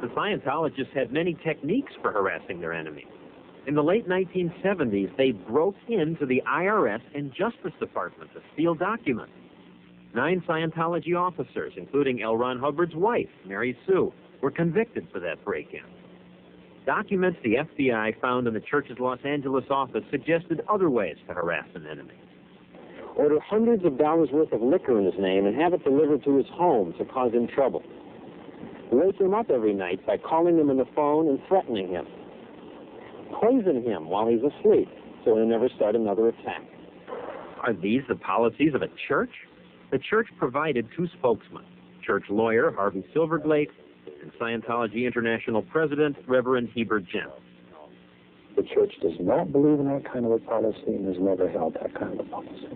the Scientologists had many techniques for harassing their enemies. In the late 1970s, they broke into the IRS and Justice Department to steal documents. 9 Scientology officers, including L. Ron Hubbard's wife, Mary Sue, were convicted for that break-in. Documents the FBI found in the church's Los Angeles office suggested other ways to harass an enemy. Order hundreds of dollars worth of liquor in his name and have it delivered to his home to cause him trouble. Wake him up every night by calling him on the phone and threatening him. Poison him while he's asleep so he'll never start another attack. Are these the policies of a church? The church provided 2 spokesmen, church lawyer Harvey Silverglate and Scientology International President Reverend Hubbard Jr. The church does not believe in that kind of a policy and has never held that kind of a policy.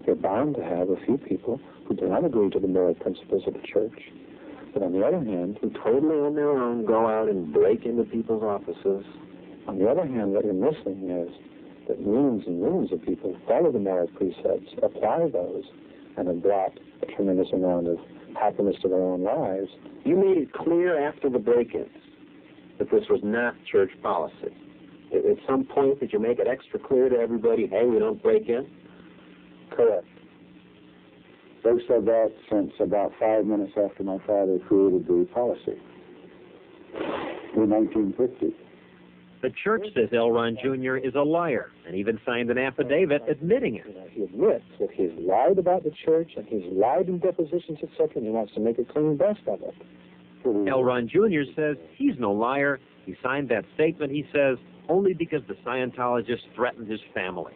You're bound to have a few people who do not agree to the moral principles of the church, but on the other hand, who totally on their own go out and break into people's offices. On the other hand, what you're missing is that millions and millions of people follow the moral precepts, apply those, and have brought a tremendous amount of happiness to their own lives. You made it clear after the break-ins that this was not church policy. At some point, did you make it extra clear to everybody, hey, we don't break in? Correct. They've said that since about 5 minutes after my father created the policy in 1950. The church says L. Ron Jr. is a liar and even signed an affidavit admitting it. He admits that he's lied about the church and he's lied in depositions, etc., and he wants to make a clean breast of it. L. Ron Jr. says he's no liar. He signed that statement, he says, only because the Scientologists threatened his family.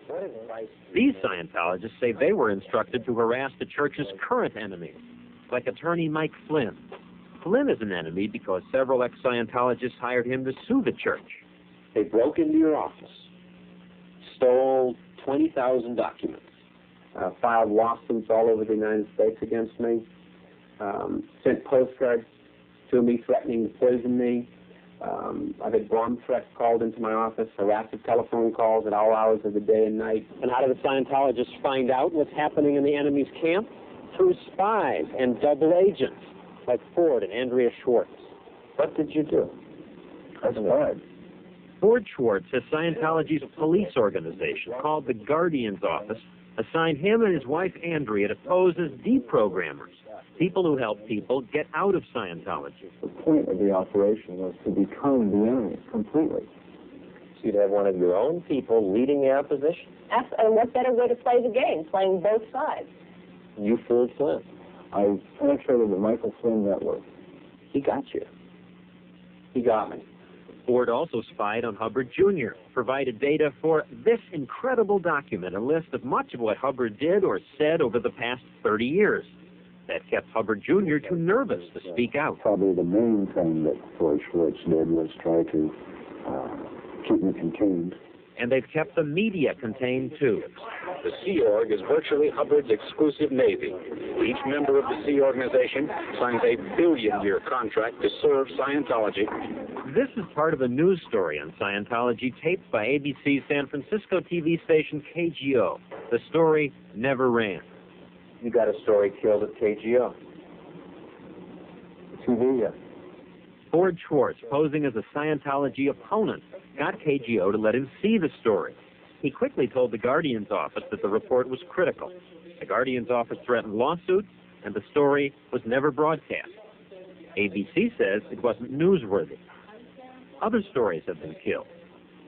These Scientologists say they were instructed to harass the church's current enemies, like attorney Mike Flynn. Flynn is an enemy because several ex-Scientologists hired him to sue the church. They broke into your office, stole 20,000 documents, filed lawsuits all over the United States against me, sent postcards to me threatening to poison me. I've had bomb threats called into my office, harassing telephone calls at all hours of the day and night. And how do the Scientologists find out what's happening in the enemy's camp? Through spies and double agents, like Ford and Andrea Schwartz. What did you do? That's bad. Ford Schwartz has Scientology's police organization, called the Guardian's Office, assigned him and his wife Andrea to pose as deprogrammers, people who help people get out of Scientology. The point of the operation was to become the enemy completely. So you'd have one of your own people leading the opposition? And what better way to play the game, playing both sides? You fooled Flynn. I penetrated the Michael Flynn network. He got you. He got me. Ford also spied on Hubbard Jr., provided data for this incredible document, a list of much of what Hubbard did or said over the past 30 years. That kept Hubbard Jr. too nervous to speak out. Probably the main thing that Ford Schwartz did was try to keep me contained. And they've kept the media contained, too. The Sea Org is virtually Hubbard's exclusive navy. Each member of the Sea Organization signs a billion-year contract to serve Scientology. This is part of a news story on Scientology taped by ABC's San Francisco TV station KGO. The story never ran. You got a story killed at KGO. TV, yeah. Ford Schwartz, posing as a Scientology opponent, got KGO to let him see the story. He quickly told the Guardian's office that the report was critical. The Guardian's office threatened lawsuits, and the story was never broadcast. ABC says it wasn't newsworthy. Other stories have been killed.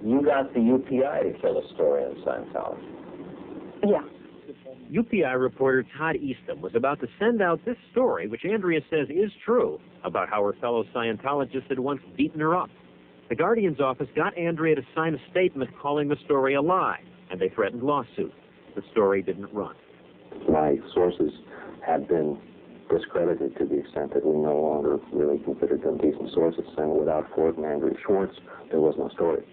You got the UPI to kill a story on Scientology. Yeah. UPI reporter Todd Eastham was about to send out this story, which Andrea says is true, about how her fellow Scientologists had once beaten her up. The Guardian's office got Andrea to sign a statement calling the story a lie, and they threatened lawsuits. The story didn't run. My sources have been discredited to the extent that we no longer really considered them decent sources, and without Ford and Andrea Schwartz, there was no story.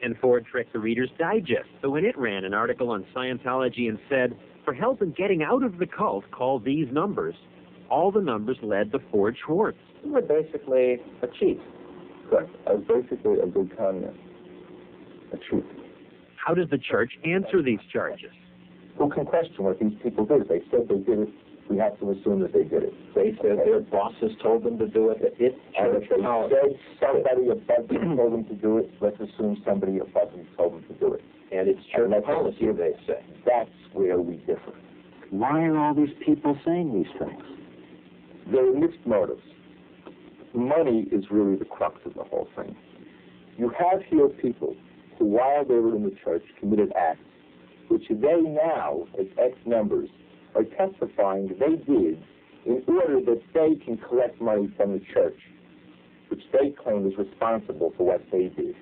And Ford tricked the Reader's Digest, so when it ran an article on Scientology and said, for help in getting out of the cult, call these numbers, all the numbers led to Ford Schwartz. You were basically a cheat. Correct. I was basically a big con man. A cheat. How does the church answer these charges? Who can question what these people did? They said they did it we have to assume that they did it. They said their bosses told them to do it. And if they say somebody above them told them to do it, let's assume somebody above them told them to do it. And it's church policy, they say. That's where we differ. Why are all these people saying these things? There are mixed motives. Money is really the crux of the whole thing. You have here people who, while they were in the church, committed acts which they now, as ex-members, are testifying they did in order that they can collect money from the church, which they claim is responsible for what they did.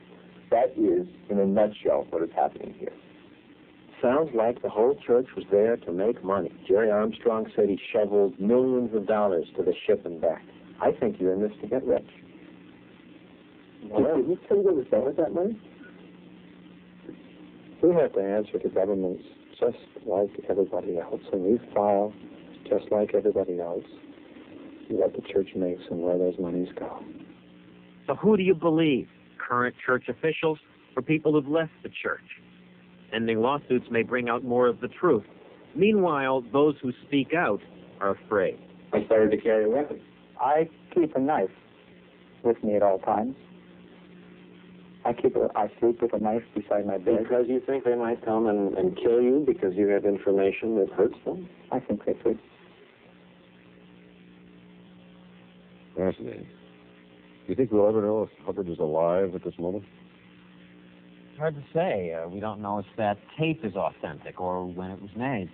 That is, in a nutshell, what is happening here. Sounds like the whole church was there to make money. Jerry Armstrong said he shoveled millions of dollars to the ship and back. I think you're in this to get rich. Did you tell you what was done with that money? We have to answer to governments just like everybody else, and we file just like everybody else what the church makes and where those monies go. So who do you believe? Current church officials or people who've left the church? Ending lawsuits may bring out more of the truth. Meanwhile, those who speak out are afraid. I started to carry a weapon. I keep a knife with me at all times. I sleep with a knife beside my bed. Because you think they might come and kill you because you have information that hurts them? I think they could. Fascinating. Do you think we'll ever know if Hubbard is alive at this moment? Hard to say. We don't know if that tape is authentic or when it was made.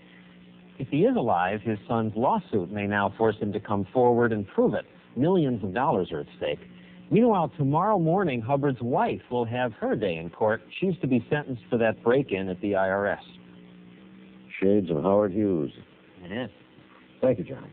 If he is alive, his son's lawsuit may now force him to come forward and prove it. Millions of dollars are at stake. Meanwhile, tomorrow morning, Hubbard's wife will have her day in court. She's to be sentenced for that break-in at the IRS. Shades of Howard Hughes. It is. Thank you, Johnny.